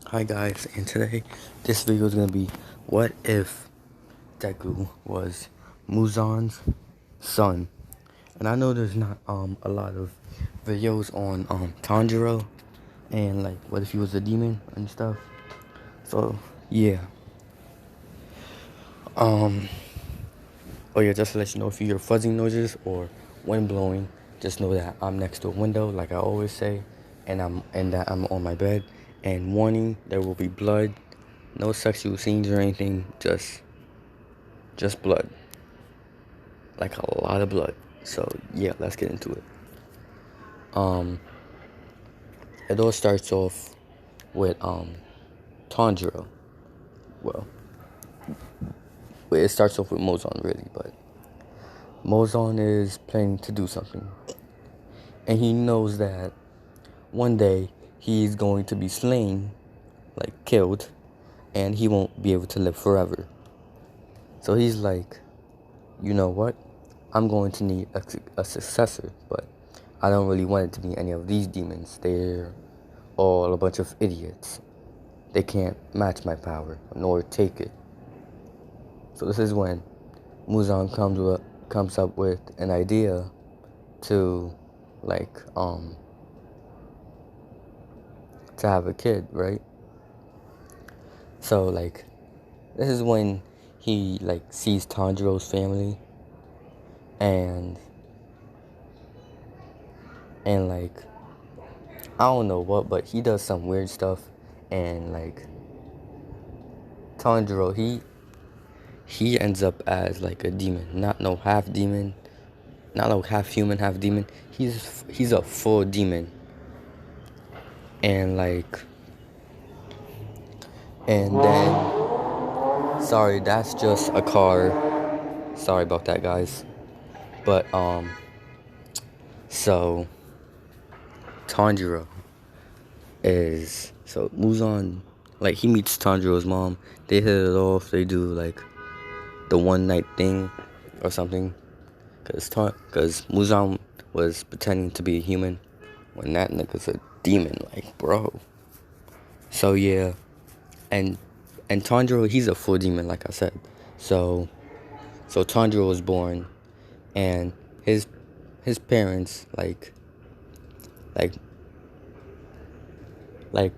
Hi guys, and today this video is gonna be what if Deku was Muzan's son. And I know there's not a lot of videos on Tanjiro and like what if he was a demon and stuff. So yeah. Um oh yeah, just to let you know, if you hear fuzzing noises or wind blowing, just know that I'm next to a window like I always say, and that I'm on my bed. And warning, there will be blood. No sexual scenes or anything, just blood. Like a lot of blood. So yeah, let's get into it. Um it all starts off with Tanjiro. Well, it starts off with Mozon really, but Mozon is planning to do something. And he knows that one day he's going to be slain, like killed, and he won't be able to live forever. So he's like, you know what? I'm going to need a successor, but I don't really want it to be any of these demons. They're all a bunch of idiots. They can't match my power, nor take it. So this is when Muzan comes up with an idea to, like, to have a kid, right? So, like, this is when he, like, sees Tanjiro's family, and, like, I don't know what, but he does some weird stuff, and, like, Tanjiro, he ends up as, like, a demon. Not no half demon, not like half human, half demon. He's a full demon. And, like, and then, sorry, that's just a car. Sorry about that, guys. But, so, Tanjiro so Muzan, like, he meets Tanjiro's mom. They hit it off. They do, like, the one night thing or something. Cause Muzan was pretending to be a human when that nigga's a demon, like, bro. So, yeah. And Tanjiro, he's a full demon, like I said. So Tanjiro was born, and his parents, like like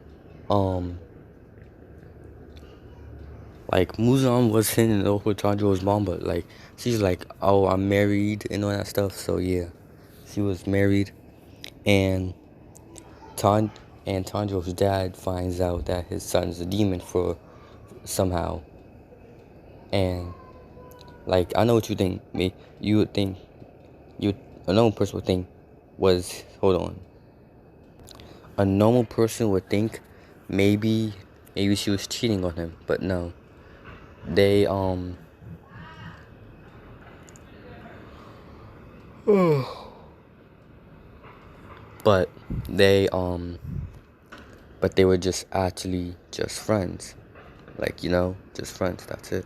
um like Muzan was hitting it off with Tanjiro's mom, but like she's like, oh, I'm married and all that stuff. So yeah, she was married, and Tan and Tanjiro's dad finds out that his son's a demon for somehow. And like, I know what you think. You would think a normal person would think was, hold on, a normal person would think maybe she was cheating on him, but no. They but they were just actually just friends. Like, just friends, that's it.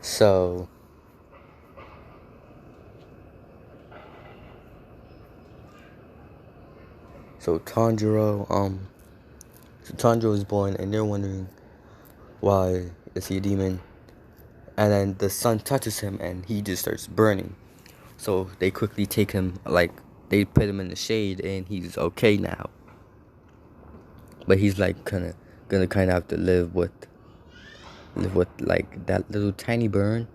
So Tanjiro is born, and they're wondering why is he a demon. And then the sun touches him and he just starts burning. So they quickly take him, like, they put him in the shade, and he's okay now. But he's like gonna have to live with like that little tiny burn.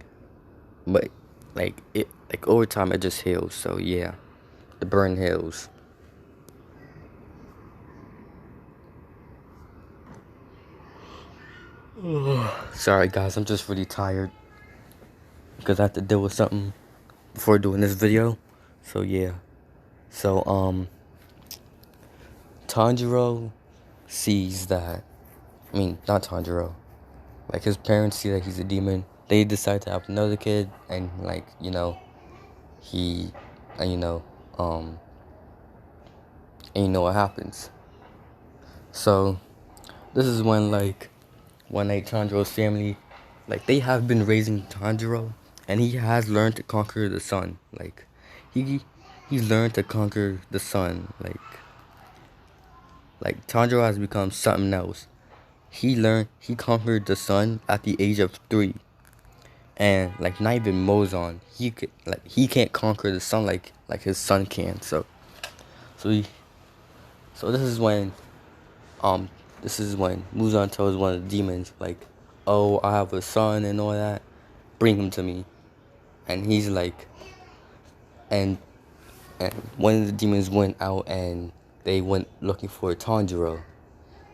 But like over time it just heals. So yeah, the burn heals. Sorry guys, I'm just really tired because I have to deal with something before doing this video. So yeah. So Tanjiro sees that, I mean, not Tanjiro, like, his parents see that he's a demon. They decide to have another kid, and like, he and and you know what happens. So this is when, like, one night Tanjiro's family, like, they have been raising Tanjiro, and he has learned to conquer the sun. Like, he's learned to conquer the sun. Like, Like Tanjiro has become something else. He conquered the sun at the age of 3. And like not even Muzan, he can't conquer the sun like his son can. So he so um this is when Muzan tells one of the demons like, "Oh, I have a son and all that. Bring him to me." And he's like, and and one of the demons went out and they went looking for Tanjiro.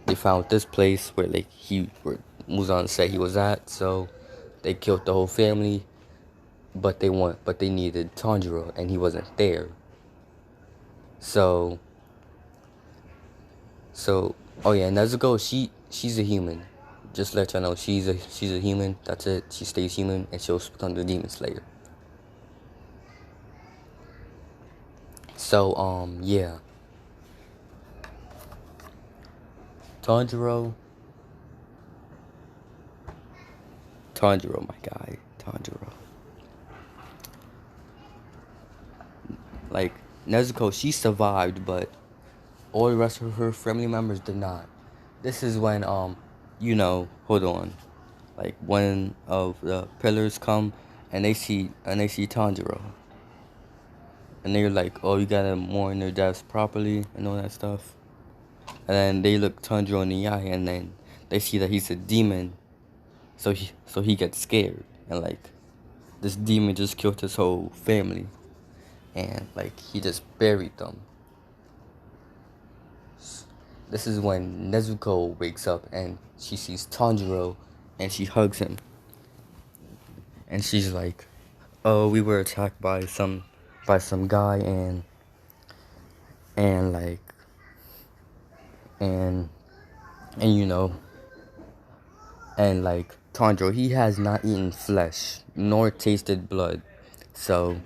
They found this place where Muzan said he was at. So they killed the whole family. But they needed Tanjiro and he wasn't there. So oh yeah, Nezuko, she's a human. Just let y'all know she's a human. That's it. She stays human and she'll become the demon slayer. So yeah. Tanjiro, my guy, Tanjiro. Like Nezuko, she survived, but all the rest of her family members did not. This is when hold on. Like one of the pillars come and they see Tanjiro. And they're like, "Oh, you gotta mourn their deaths properly and all that stuff." And then they look Tanjiro in the eye and then they see that he's a demon. So he gets scared and like this demon just killed his whole family. And like he just buried them. This is when Nezuko wakes up and she sees Tanjiro and she hugs him. And she's like, "Oh, we were attacked by some guy and like and and like Tanjiro, he has not eaten flesh nor tasted blood. So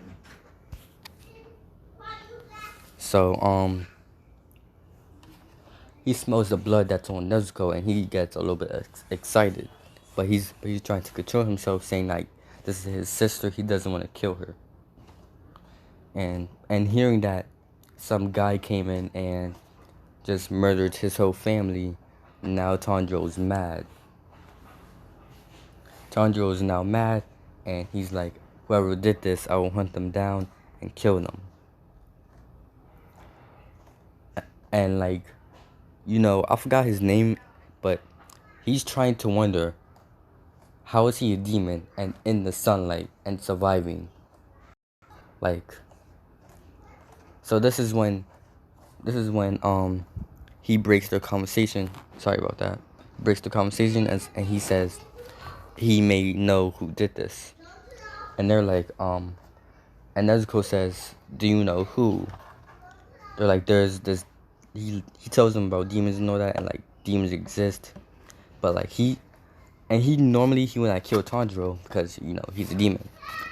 he smells the blood that's on Nezuko and he gets a little bit excited. But he's trying to control himself, saying like this is his sister, he doesn't want to kill her. And hearing that some guy came in and just murdered his whole family, now Tanjiro's mad. Tanjiro is now mad and he's like, "Whoever did this, I will hunt them down and kill them." And like, I forgot his name, but he's trying to wonder, how is he a demon and in the sunlight and surviving? Like, so this is when he breaks their conversation. Sorry about that. Breaks the conversation and he says he may know who did this. And they're like, and Nezuko says, "Do you know who?" They're like, "There's this." He tells them about demons and all that, and like demons exist, but like he normally would not kill Tanjiro because he's a demon,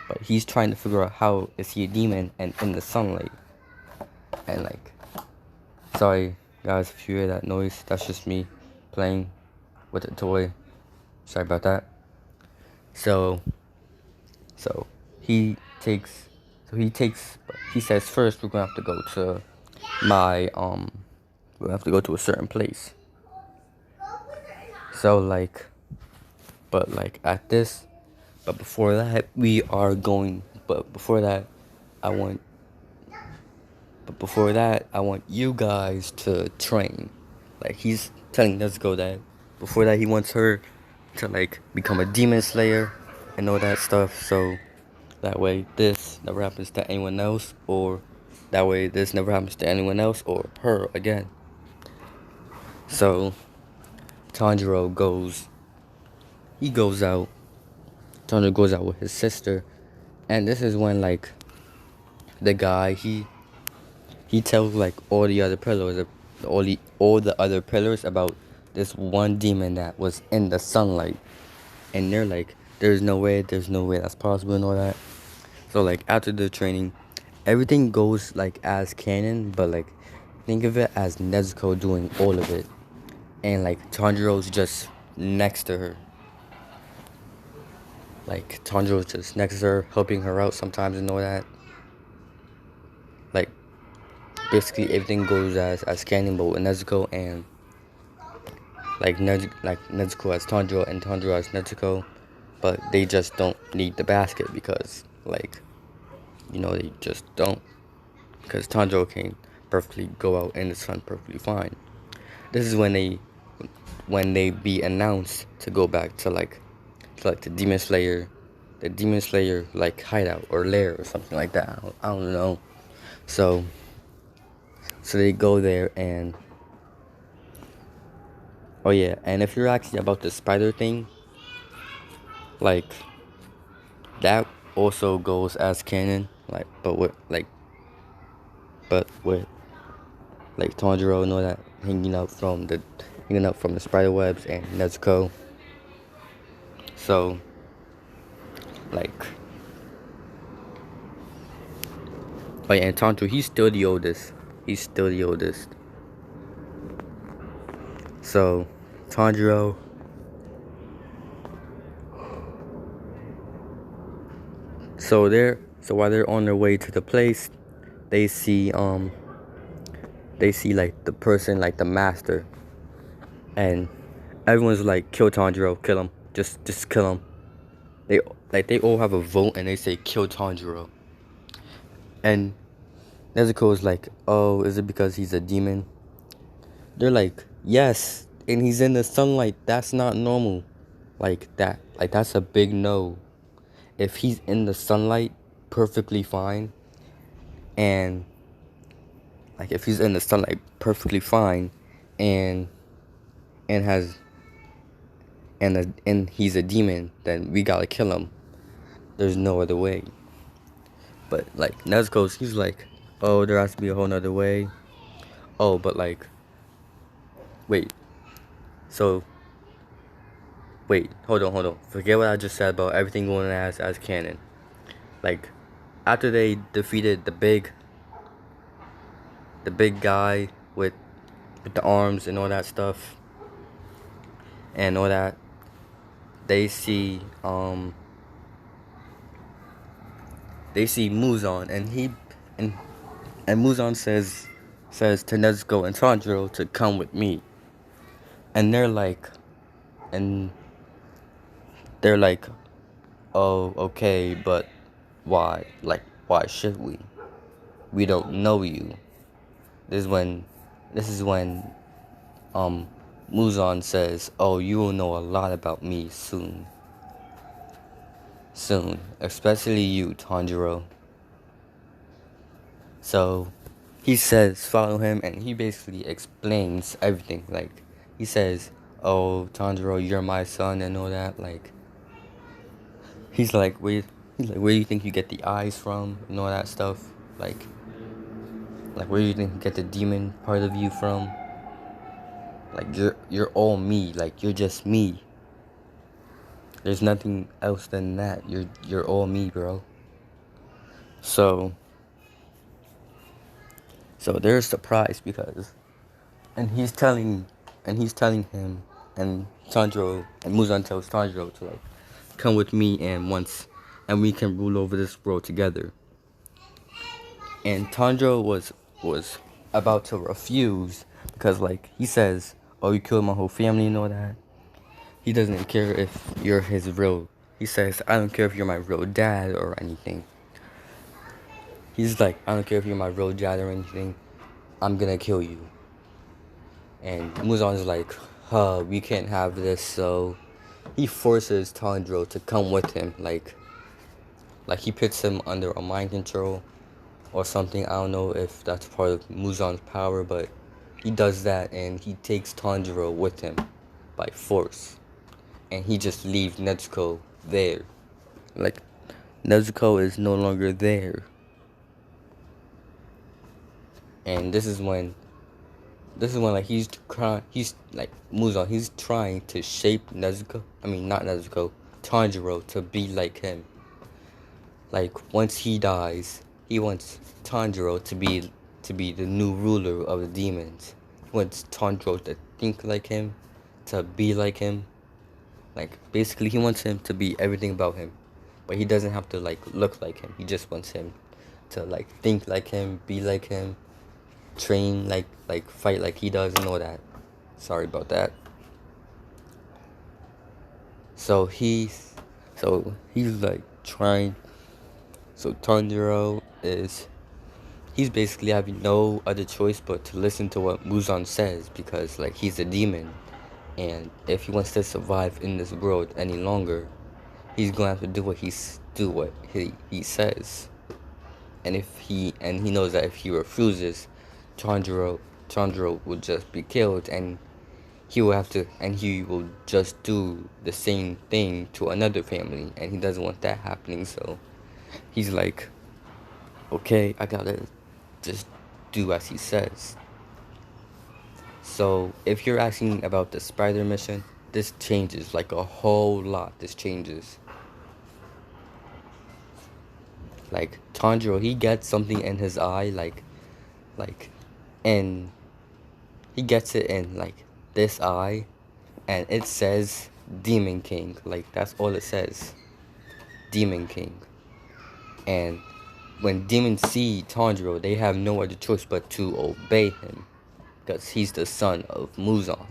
but he's trying to figure out how is he a demon and in the sunlight. And like, sorry guys if you hear that noise, that's just me playing with a toy. Sorry about that. So he says, "First we're gonna have to go to we'll have to go to a certain place." So like, but before that I want you guys to train. Like he's telling Nezuko that before that he wants her to like become a demon slayer and all that stuff. So that way this never happens to anyone else, or that way this never happens to anyone else or her again. So Tanjiro goes out. Tanjiro goes out with his sister, and this is when like the guy he tells like all the other pillars about this one demon that was in the sunlight, and they're like, there's no way that's possible and all that. So like after the training, everything goes like as canon, but like think of it as Nezuko doing all of it, and like Tanjiro's just next to her. Like Tanjiro's just next to her, helping her out sometimes and all that. Like basically everything goes as canon, but with Nezuko, and like Nezuko as Tanjiro and Tanjiro as Nezuko, but they just don't need the basket because they just don't, because Tanjiro can perfectly go out in the sun perfectly fine. This is when they be announced to go back to the Demon Slayer like hideout or lair or something like that. I don't know. So they go there and oh yeah, and if you're asking about the spider thing, like that also goes as canon, but with Tanjiro and all that hanging up from the spider webs and Nezuko. So like oh yeah, and Tanjiro, he's still the oldest. He's still the oldest. So Tanjiro so while they're on their way to the place, they see like the person, like the master, and everyone's like, kill Tanjiro, kill him, just kill him. They all have a vote and they say kill Tanjiro. And Nezuko is like, oh, is it because he's a demon? They're like, yes, and he's in the sunlight. That's not normal. That's a big no. If he's in the sunlight, perfectly fine. And if he's in the sunlight, perfectly fine, and he's a demon, then we gotta kill him. There's no other way. But Nezuko's, he's like, oh, there has to be a whole nother way. Oh, but wait. So wait, hold on. Forget what I just said about everything going as canon. After they defeated the big guy with the arms and all that stuff and all that, they see Muzan, and Muzan says to Nezuko and Tanjiro to come with me. And they're like, oh, okay, but why? Why should we? We don't know you. This is when Muzan says, oh, you will know a lot about me soon. Soon. Especially you, Tanjiro. So he says follow him, and he basically explains everything. He says, oh, Tanjiro, you're my son and all that. He's like, where do you think you get the eyes from and all that stuff? Where do you think you get the demon part of you from? You're all me. You're just me. There's nothing else than that. You're all me, bro. So they're surprised because, and he's telling him, and Muzan tells Tanjiro to come with me, and we can rule over this world together. And Tanjiro was about to refuse because he says, oh, you killed my whole family and all that. He doesn't care if you're his real. He says, I don't care if you're my real dad or anything. He's like, I don't care if you're my real dad or anything. I'm gonna kill you. And Muzan's like, we can't have this. So he forces Tanjiro to come with him. He puts him under a mind control or something. I don't know if that's part of Muzan's power, but he does that, and he takes Tanjiro with him by force. And he just leaves Nezuko there. Nezuko is no longer there. And this is when he's Muzan, he's trying to shape Tanjiro to be like him. Once he dies, he wants Tanjiro to be the new ruler of the demons. He wants Tanjiro to think like him, to be like him. Basically, he wants him to be everything about him. But he doesn't have to, look like him. He just wants him to, think like him, be like him, train, fight like he does and all that. Sorry about that. So he's like trying. So Tanjiro is he's basically having no other choice but to listen to what Muzan says because like he's a demon, and if he wants to survive in this world any longer, he's gonna have to do what he says. And he knows that if he refuses, Tanjiro Tanjiro will just be killed, and he will just do the same thing to another family, and he doesn't want that happening. So he's like, okay, I gotta just do as he says. So if you're asking about the spider mission, this changes like a whole lot. This changes. Like Tanjiro, he gets something in his eye, like, and he gets it in like this eye, and it says Demon King. Like that's all it says, Demon King. And when demons see Tanjiro, they have no other choice but to obey him, because he's the son of Muzan.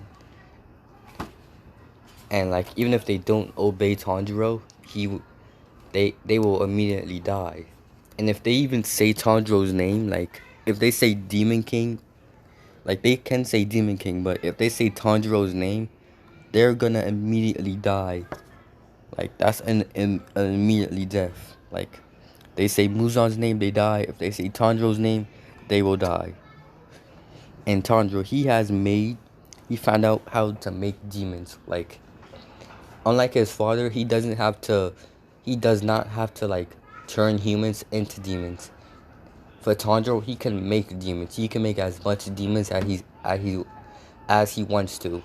And like even if they don't obey Tanjiro, they will immediately die. And if they even say Tanjiro's name, like if they say Demon King, like they can say Demon King, but if they say Tanjiro's name, they're gonna immediately die. Like that's an immediately death. Like they say Muzan's name, they die. If they say Tanjiro's name, they will die. And Tanjiro, he found out how to make demons. Like unlike his father, he does not have to like turn humans into demons. For Tanjiro, he can make demons. He can make as much demons as he wants to.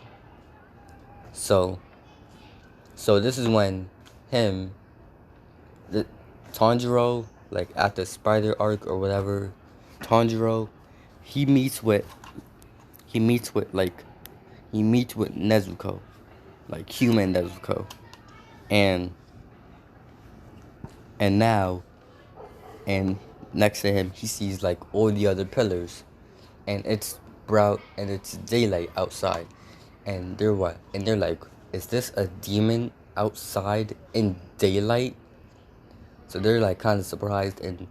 So this is when the Tanjiro, like at the spider arc or whatever, Tanjiro, he meets with Nezuko, like human Nezuko, and now, and next to him he sees like all the other pillars, and it's daylight outside, and they're like, is this a demon outside in daylight? So they're like kind of surprised, and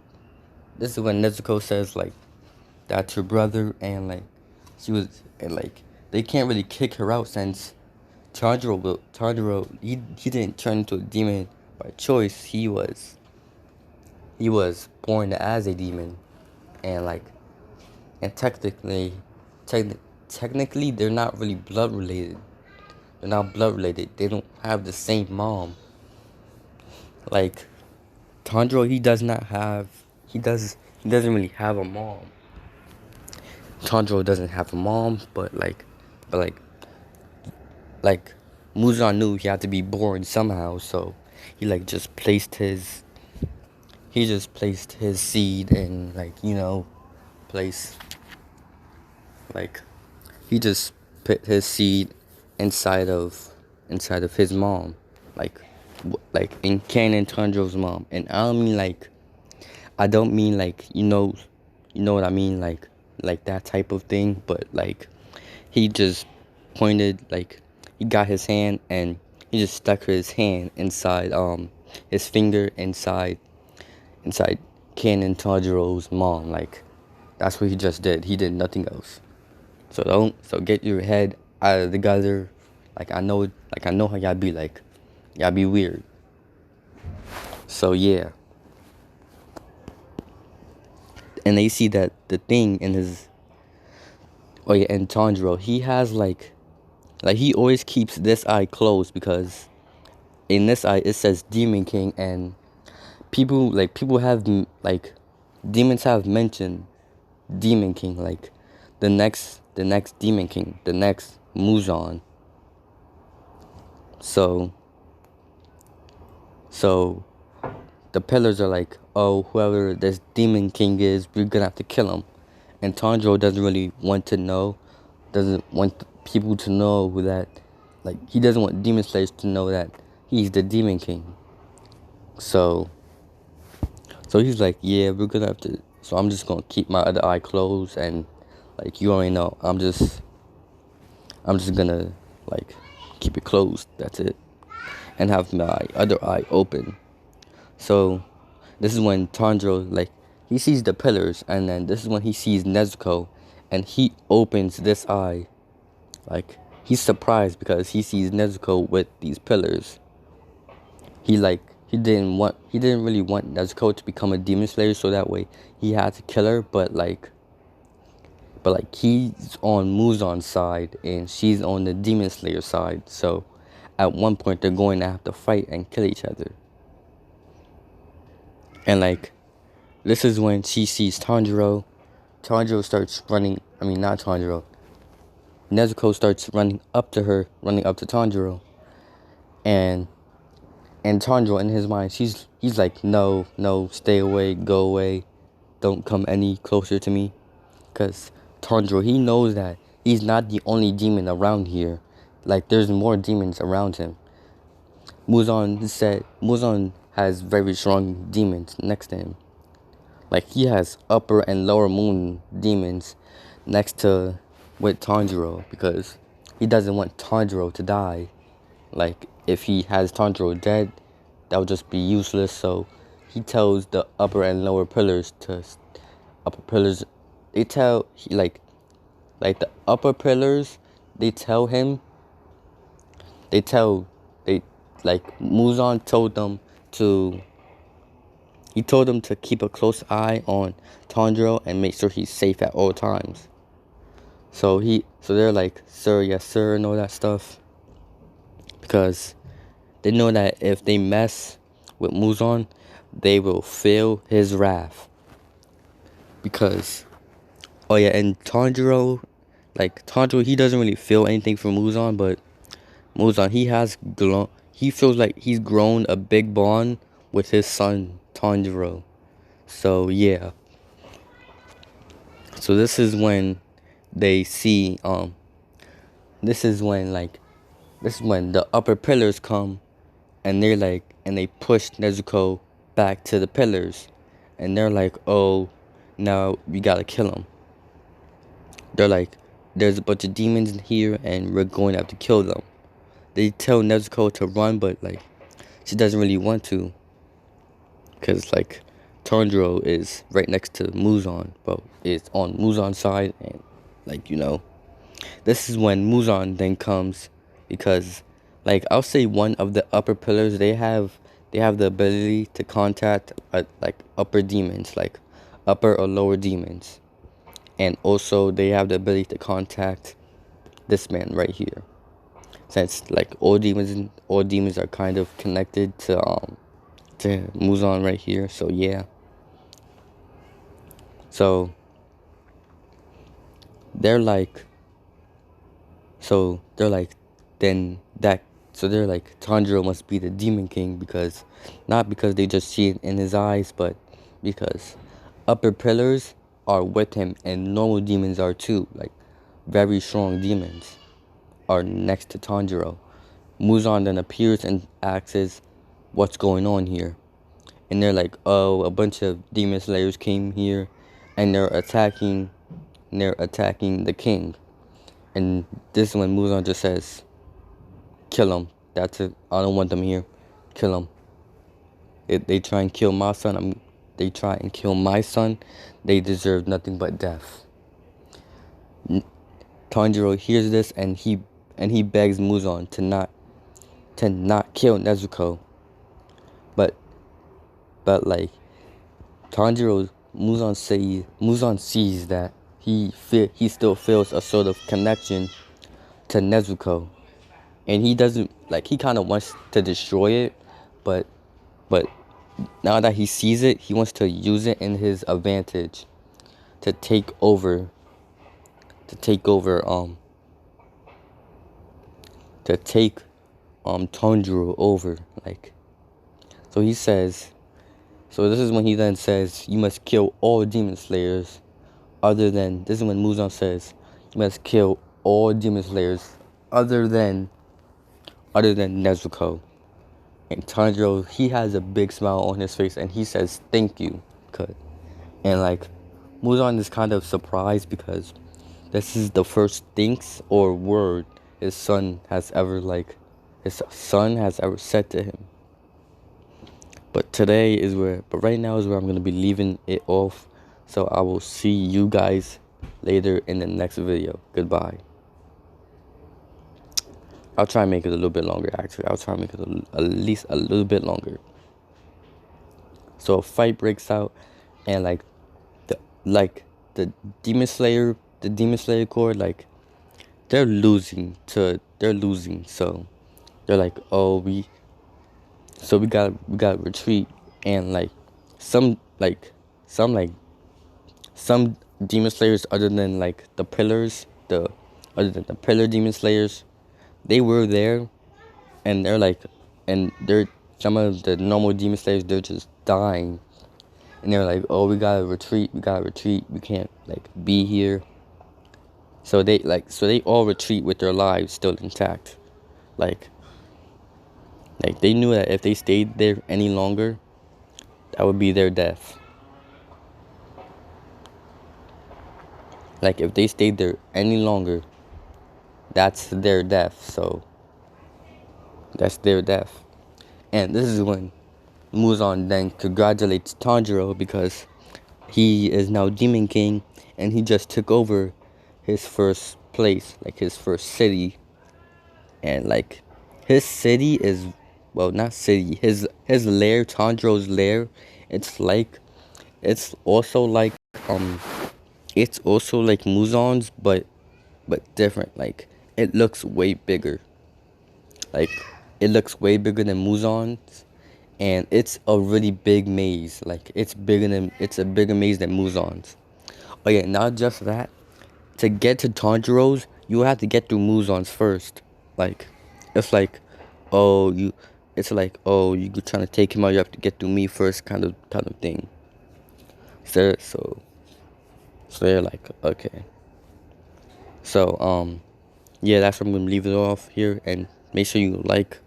this is when Nezuko says like that's her brother, and like they can't really kick her out since Tanjiro he didn't turn into a demon by choice. He was born as a demon, and like and technically they're not really blood related. They're not blood related. They don't have the same mom. Like Tanjiro, he doesn't really have a mom. Tanjiro doesn't have a mom, but Muzan knew he had to be born somehow, so he just placed his seed in place, like he just put his seed inside of his mom, in canon Tanjiro's mom. And I don't mean you know what I mean, like that type of thing, but he just pointed, he got his hand and he just stuck his hand inside his finger inside canon Tanjiro's mom. That's what he just did. He did nothing else. So get your head out of the gutter. I know how y'all be y'all be weird. So yeah. And they see that the thing in his and Tanjiro, he has he always keeps this eye closed, because in this eye it says Demon King, and people have demons have mentioned Demon King, the next Demon King, the next Muzan. So the pillars are oh, whoever this Demon King is, we're gonna have to kill him. And Tanjiro doesn't really want to know, doesn't want people to know who that, he doesn't want Demon Slayers to know that he's the Demon King. So he's yeah, we're gonna have to, so I'm just gonna keep my other eye closed, and you already know, I'm just gonna keep it closed, that's it. and have my other eye open. So this is when Tanjiro, like, he sees the pillars, and then this is when he sees Nezuko, and he opens this eye. Like, he's surprised because he sees Nezuko with these pillars. He didn't really want Nezuko to become a demon slayer, so that way he had to kill her, but he's on Muzan's side and she's on the demon slayer side. So at one point they're going to have to fight and kill each other. And like, this is when she sees Tanjiro. Tanjiro starts running. I mean, not Tanjiro. Nezuko starts running up to her, running up to Tanjiro. And Tanjiro, in his mind, he's like, no, stay away, go away. Don't come any closer to me. Because Tanjiro, he knows that he's not the only demon around here. Like, there's more demons around him. Muzan has very strong demons next to him. Like, he has upper and lower moon demons next to with Tanjiro, because he doesn't want Tanjiro to die. Like, if he has Tanjiro dead, that would just be useless. So he tells the upper and lower pillars upper pillars. They tell like the upper pillars. They tell him. They like Muzan told them to. He told them to keep a close eye on Tanjiro and make sure he's safe at all times. So they're like, sir, yes sir, and all that stuff. Because they know that if they mess with Muzan, they will feel his wrath. Because, oh yeah, and Tanjiro, he doesn't really feel anything for Muzan, but Muzan, he feels like he's grown a big bond with his son, Tanjiro. So, yeah. So this is when they see, this is when the upper pillars come, and they push Nezuko back to the pillars, and they're like, oh, now we gotta kill him. They're like, there's a bunch of demons in here, and we're going to have to kill them. They tell Nezuko to run, but she doesn't really want to, because Tanjiro is right next to Muzan, but it's on Muzan's side, and this is when Muzan then comes, because I'll say one of the upper pillars, they have the ability to contact upper demons, like upper or lower demons, and also they have the ability to contact this man right here, since all demons are kind of connected to Muzan right here. So yeah. So they're like Tanjiro must be the demon king, not because they just see it in his eyes, but because upper pillars are with him, and normal demons are too. Very strong demons are next to Tanjiro. Muzan then appears and asks, what's going on here? And they're like, oh, a bunch of demon slayers came here, and they're attacking the king. And this is when Muzan just says, kill him. That's it. I don't want them here. Kill him. If they try and kill my son, they deserve nothing but death. Tanjiro hears this, and he begs Muzan to not kill Nezuko. But Muzan sees that he still feels a sort of connection to Nezuko, and he doesn't he kind of wants to destroy it, but now that he sees it, he wants to use it in his advantage to take over Tanjiro over. So he says, so this is when he then says, you must kill all demon slayers this is when Muzan says, you must kill all demon slayers other than Nezuko. And Tanjiro, he has a big smile on his face, and he says, thank you. And Muzan is kind of surprised, because this is the first thanks or word his son has ever his son has ever said to him. But right now is where I'm gonna be leaving it off. So I will see you guys later in the next video. Goodbye. I'll try and make it a little bit longer. Actually, I'll try and make it at least a little bit longer. So a fight breaks out, and the Demon Slayer, Corps, like they're losing. So they're like, oh, we got retreat, and some like some Demon Slayers other than the pillar Demon Slayers, they were there, and they're some of the normal Demon Slayers, they're just dying, and they're like, oh, we gotta retreat, we can't be here. So they all retreat with their lives still intact, like they knew that if they stayed there any longer, that would be their death. Like if they stayed there any longer, that's their death. So that's their death. And this is when Muzan then congratulates Tanjiro because he is now Demon King, and he just took over his first place, like his first city. And his city is, well, not city, his lair, Tanjiro's lair, it's also like Muzan's, but different. Like it looks way bigger. Like it looks way bigger than Muzan's, and it's a really big maze. Like it's a bigger maze than Muzan's. Oh yeah, not just that. To get to Tanjiro's, you have to get through Muzan's first. Like it's like, oh you, it's like, oh, you trying to take him out, you have to get through me first, kind of thing. So they're like, okay. So yeah, that's where I'm gonna leave it off here, and make sure you like,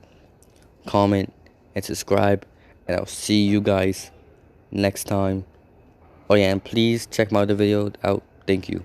comment, and subscribe, and I'll see you guys next time. Oh yeah, and please check my other video out. Thank you.